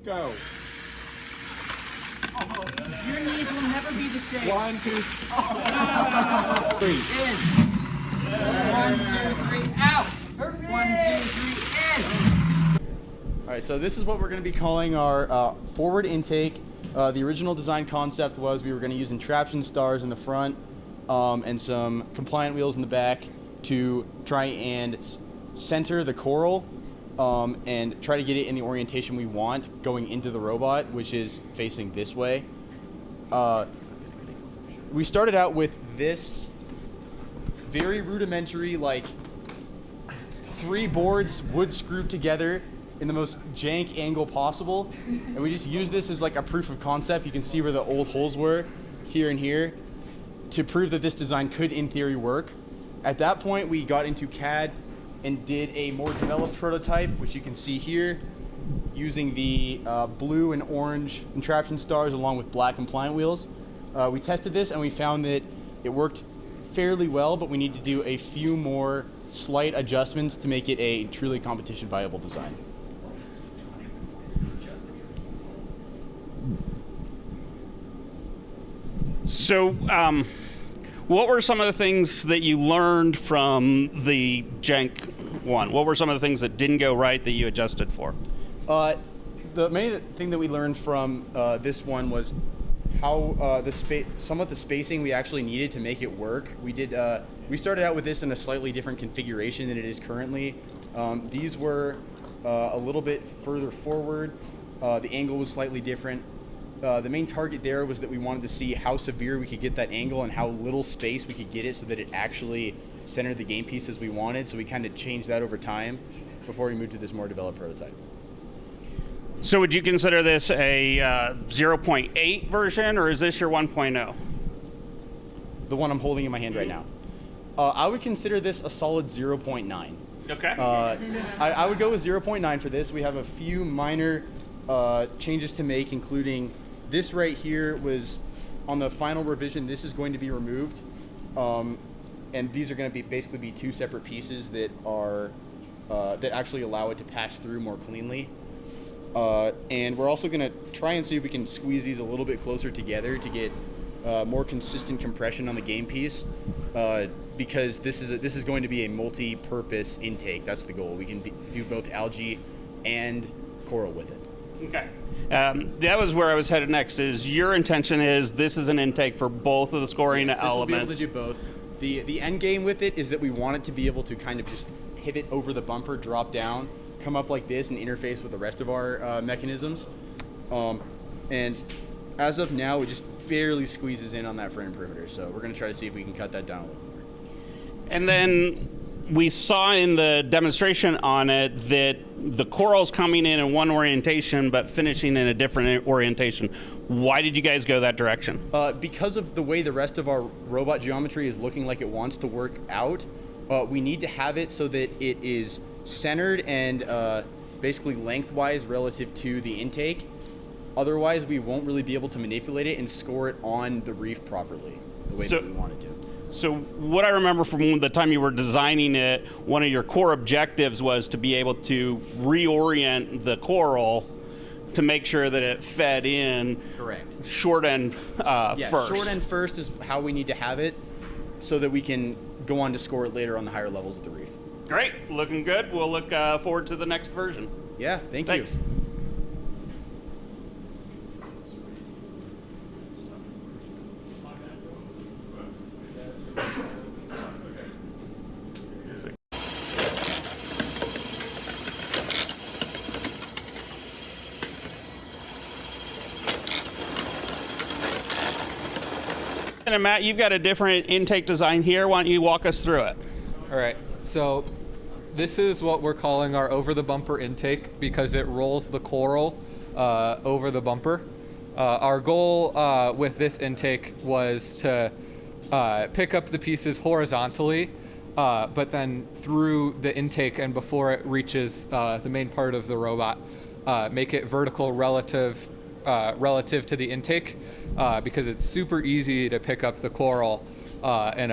go. Your knees will never be the same. 1, 2, 3. In. 1, 2, 3, out. 1, 2, 3, in. All right, so this is what we're going to be calling our forward intake. The original design concept was we were going to use entraption stars in the front and some compliant wheels in the back to try and center the coral and try to get it in the orientation we want going into the robot, which is facing this way. We started out with this very rudimentary, like 3 boards wood screwed together in the most jank angle possible, and we just used this as like a proof of concept. You can see where the old holes were here and here to prove that this design could in theory work. At that point we got into CAD and did a more developed prototype, which you can see here, using the blue and orange entraption stars along with black compliant wheels. We tested this and we found that it worked fairly well, but we need to do a few more slight adjustments to make it a truly competition viable design. So, what were some of the things that you learned from the jank one? What were some of the things that didn't go right that you adjusted for? The main thing that we learned from this one was how somewhat the spacing we actually needed to make it work. We started out with this in a slightly different configuration than it is currently. These were a little bit further forward. The angle was slightly different. The main target there was that we wanted to see how severe we could get that angle and how little space we could get it so that it actually centered the game piece as we wanted. So we kind of changed that over time before we moved to this more developed prototype. So would you consider this a 0.8 version, or is this your 1.0? The one I'm holding in my hand right now. I would consider this a solid 0.9. Okay. I would go with 0.9 for this. We have a few minor changes to make, including this right here was on the final revision. This is going to be removed, and these are going to basically be 2 separate pieces that are that actually allow it to pass through more cleanly. And we're also going to try and see if we can squeeze these a little bit closer together to get more consistent compression on the game piece, because this is going to be a multi-purpose intake. That's the goal. We can do both algae and coral with it. Okay. That was where I was headed next. Is your intention is this is an intake for both of the scoring elements? This will be able to do both. The end game with it is that we want it to be able to kind of just pivot over the bumper, drop down, come up like this, and interface with the rest of our mechanisms. And as of now, it just barely squeezes in on that frame perimeter. So we're going to try to see if we can cut that down a little more. And then we saw in the demonstration on it that the coral's coming in one orientation but finishing in a different orientation. Why did you guys go that direction? Because of the way the rest of our robot geometry is looking like it wants to work out, we need to have it so that it is centered and basically lengthwise relative to the intake. Otherwise, we won't really be able to manipulate it and score it on the reef properly the way that we want it to. So what I remember from the time you were designing it, one of your core objectives was to be able to reorient the coral to make sure that it fed in. Correct. Short end first. Short end first is how we need to have it so that we can go on to score it later on the higher levels of the reef. Great, looking good. We'll look forward to the next version. Yeah, Thanks. you. And Matt, you've got a different intake design here. Why don't you walk us through it? All right, so this is what we're calling our over-the-bumper intake because it rolls the coral over the bumper. Our goal with this intake was to pick up the pieces horizontally, but then through the intake and before it reaches the main part of the robot, make it vertical relative to the intake, because it's super easy to pick up the coral in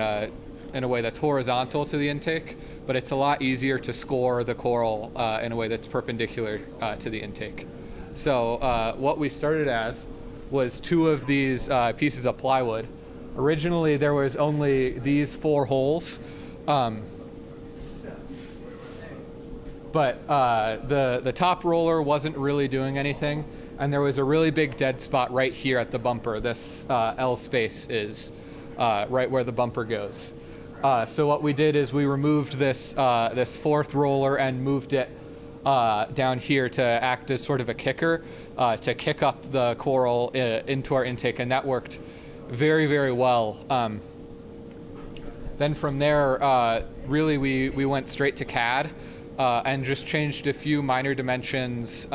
a way that's horizontal to the intake, but it's a lot easier to score the coral in a way that's perpendicular to the intake. So what we started as was 2 of these pieces of plywood. Originally, there was only these 4 holes, but the top roller wasn't really doing anything, and there was a really big dead spot right here at the bumper. This L space is right where the bumper goes. So what we did is we removed this 4th roller and moved it down here to act as sort of a kicker to kick up the coral into our intake, and that worked very, very well. Then from there, really we went straight to CAD and just changed a few minor dimensions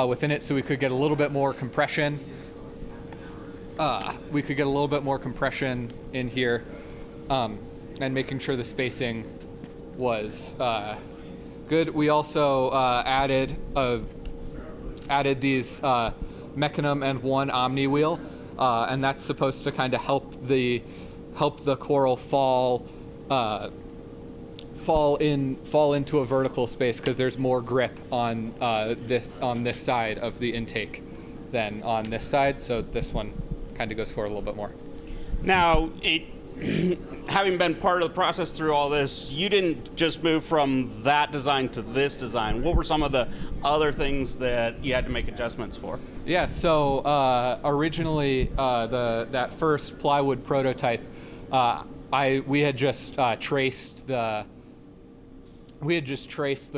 within it so we could get a little bit more compression. We could get a little bit more compression in here, and making sure the spacing was good. We also added these mecanum and 1 omni wheel, and that's supposed to kind of help the coral fall into a vertical space because there's more grip on this side of the intake than on this side. So this one kind of goes for a little bit more. Now, having been part of the process through all this, you didn't just move from that design to this design. What were some of the other things that you had to make adjustments for? Yeah, so originally that first plywood prototype, we had just traced the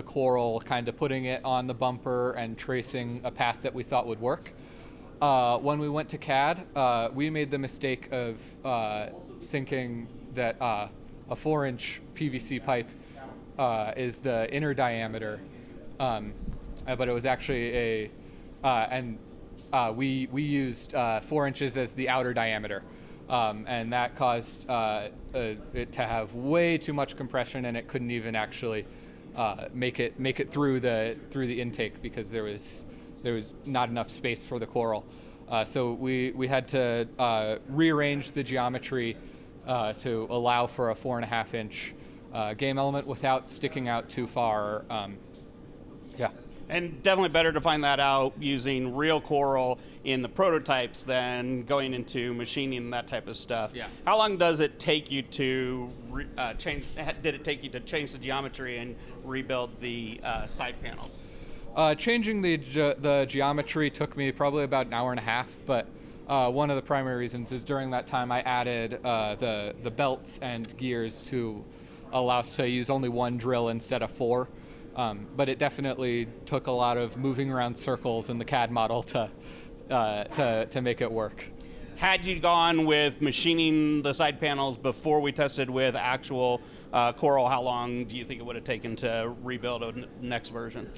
coral, kind of putting it on the bumper and tracing a path that we thought would work. When we went to CAD, we made the mistake of thinking that a 4-inch PVC pipe is the inner diameter, but it was actually we used 4 inches as the outer diameter, and that caused it to have way too much compression, and it couldn't even actually make it through the intake because there was not enough space for the coral. So we had to rearrange the geometry to allow for a 4.5-inch game element without sticking out too far. Yeah. And definitely better to find that out using real coral in the prototypes than going into machining and that type of stuff. Yeah. How long does it take you to change? Did it take you to change the geometry and rebuild the side panels? Changing the geometry took me probably about an hour and a half, but one of the primary reasons is during that time I added the belts and gears to allow us to use only 1 drill instead of 4. But it definitely took a lot of moving around circles in the CAD model to make it work. Had you gone with machining the side panels before we tested with actual coral, how long do you think it would have taken to rebuild a next version?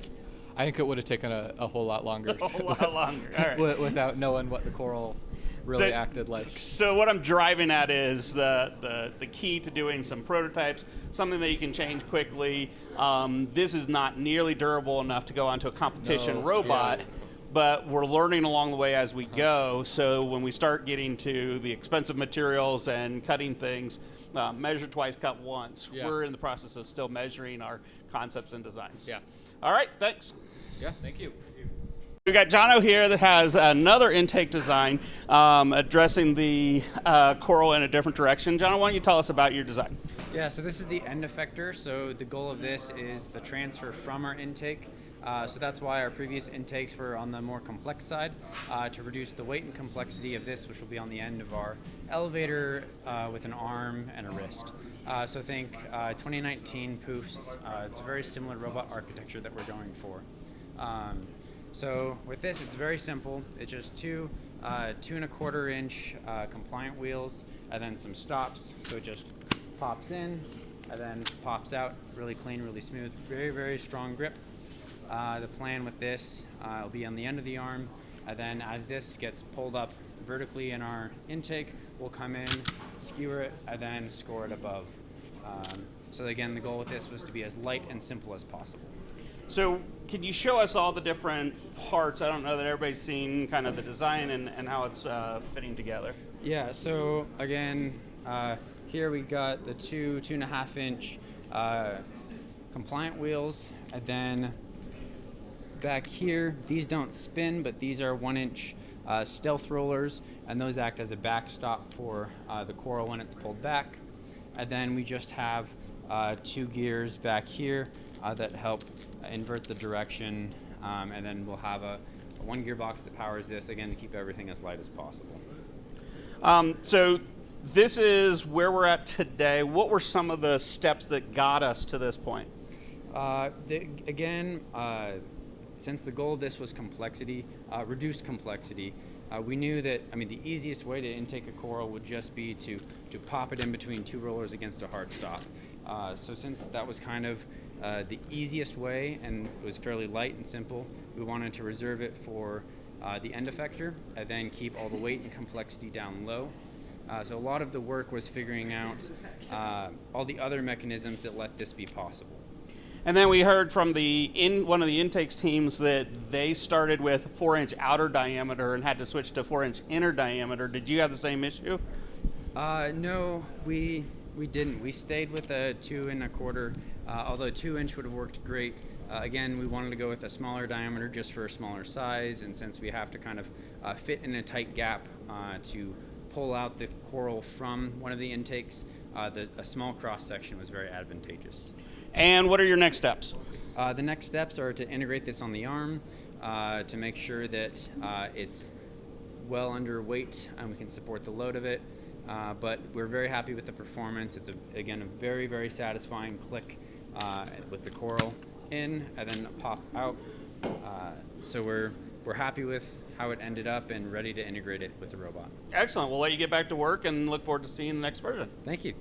I think it would have taken a whole lot longer. A whole lot longer. All right. Without knowing what the coral really acted like. So what I'm driving at is the key to doing some prototypes, something that you can change quickly. This is not nearly durable enough to go onto a competition robot, but we're learning along the way as we go. So when we start getting to the expensive materials and cutting things, measure twice, cut once. Yeah. We're in the process of still measuring our concepts and designs. Yeah. All right, thanks. Yeah, thank you. We've got Jono here that has another intake design addressing the coral in a different direction. Jono, why don't you tell us about your design? Yeah, so this is the end effector. So the goal of this is the transfer from our intake. So that's why our previous intakes were on the more complex side, to reduce the weight and complexity of this, which will be on the end of our elevator with an arm and a wrist. So think 2019 poofs. It's a very similar robot architecture that we're going for. So with this, it's very simple. It's just 2 2.25-inch compliant wheels, and then some stops. So it just pops in, and then pops out. Really clean, really smooth. Very, very strong grip. The plan with this will be on the end of the arm, and then as this gets pulled up vertically in our intake, we'll come in, skewer it, and then score it above. So again, the goal with this was to be as light and simple as possible. So can you show us all the different parts? I don't know that everybody's seen kind of the design and how it's fitting together. Yeah, so again, here we got the 2.5-inch compliant wheels, and then back here, these don't spin, but these are 1-inch stealth rollers, and those act as a backstop for the coral when it's pulled back. And then we just have 2 gears back here that help invert the direction, and then we'll have a 1 gearbox that powers this, again, to keep everything as light as possible. So this is where we're at today. What were some of the steps that got us to this point? Since the goal of this was complexity, reduced complexity, we knew that, the easiest way to intake a coral would just be to pop it in between 2 rollers against a hard stop. So since that was kind of the easiest way and it was fairly light and simple, we wanted to reserve it for the end effector and then keep all the weight and complexity down low. So a lot of the work was figuring out all the other mechanisms that let this be possible. And then we heard from one of the intakes teams that they started with 4-inch outer diameter and had to switch to 4-inch inner diameter. Did you have the same issue? No, we didn't. We stayed with a 2 1/4, although 2-inch would have worked great. Again, we wanted to go with a smaller diameter just for a smaller size, and since we have to kind of fit in a tight gap to pull out the coral from one of the intakes, a small cross section was very advantageous. And what are your next steps? The next steps are to integrate this on the arm to make sure that it's well under weight and we can support the load of it. But we're very happy with the performance. It's, again, a very, very satisfying click with the coral in and then pop out. So we're happy with how it ended up and ready to integrate it with the robot. Excellent. We'll let you get back to work and look forward to seeing the next version. Thank you.